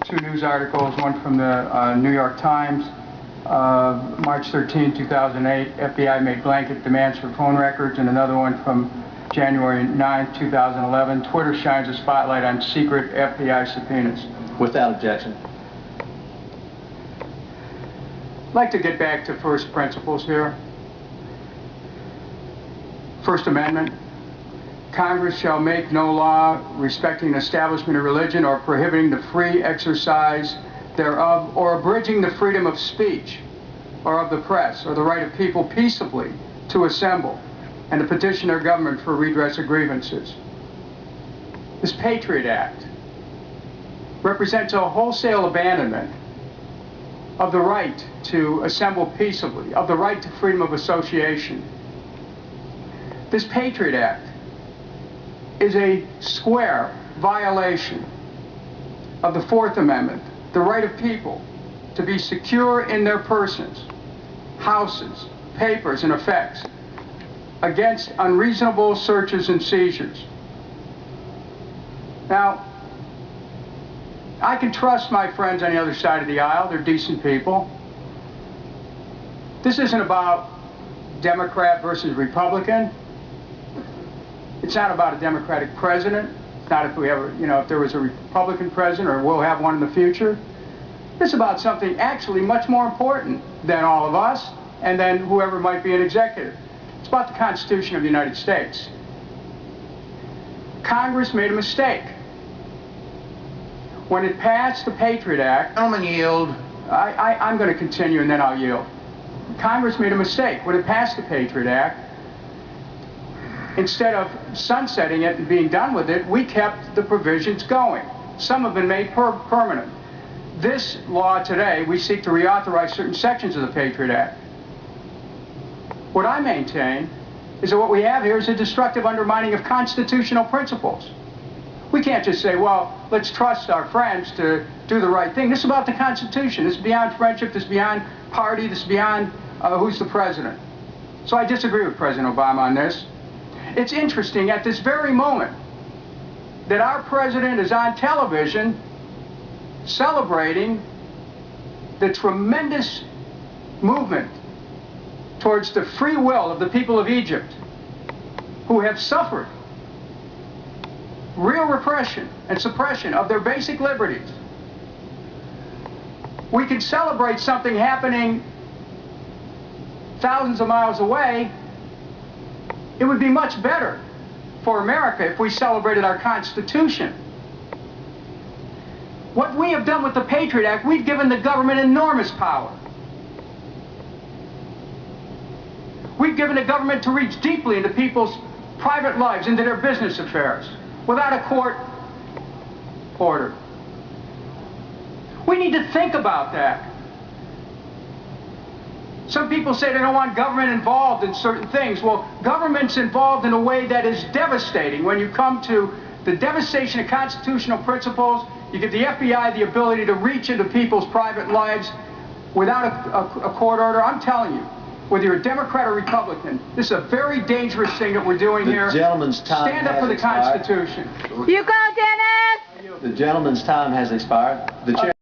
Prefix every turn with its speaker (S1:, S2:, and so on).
S1: two news articles, one from the New York Times, March 13, 2008, FBI made blanket demands for phone records, and another one from January 9, 2011, Twitter shines a spotlight on secret FBI subpoenas.
S2: Without objection.
S1: I'd like to get back to first principles here. First Amendment. Congress shall make no law respecting establishment of religion or prohibiting the free exercise thereof or abridging the freedom of speech or of the press or the right of people peaceably to assemble and to petition their government for redress of grievances. This Patriot Act represents a wholesale abandonment of the right to assemble peaceably, of the right to freedom of association. This Patriot Act is a square violation of the Fourth Amendment, the right of people to be secure in their persons, houses, papers, and effects against unreasonable searches and seizures. Now, I can trust my friends on the other side of the aisle. They're decent people. This isn't about Democrat versus Republican. It's not about a Democratic president. It's not if we ever, if there was a Republican president, or we'll have one in the future. It's about something actually much more important than all of us and then whoever might be an executive. It's about the Constitution of the United States. Congress made a mistake. When it passed the Patriot Act,
S2: Gentlemen, yield.
S1: I'm going to continue and then I'll yield. Congress made a mistake. When it passed the Patriot Act, instead of sunsetting it and being done with it, we kept the provisions going. Some have been made permanent. This law today, we seek to reauthorize certain sections of the Patriot Act. What I maintain is that what we have here is a destructive undermining of constitutional principles. We can't just say, well, let's trust our friends to do the right thing. This is about the Constitution. This is beyond friendship. This is beyond party. This is beyond who's the president. So I disagree with President Obama on this. It's interesting at this very moment that our president is on television celebrating the tremendous movement towards the free will of the people of Egypt, who have suffered real repression and suppression of their basic liberties. We can celebrate something happening thousands of miles away. It would be much better for America if we celebrated our Constitution. What we have done with the Patriot Act, we've given the government enormous power. We've given the government to reach deeply into people's private lives, into their business affairs, without a court order. We need to think about that. Some people say they don't want government involved in certain things. Well, government's involved in a way that is devastating. When you come to the devastation of constitutional principles, you give the FBI the ability to reach into people's private lives without a court order. I'm telling you, whether you're a Democrat or Republican, this is a very dangerous thing that we're doing here.
S2: The gentleman's time
S1: Stand up for the Constitution.
S3: You go, Dennis!
S2: The gentleman's time has expired. The chair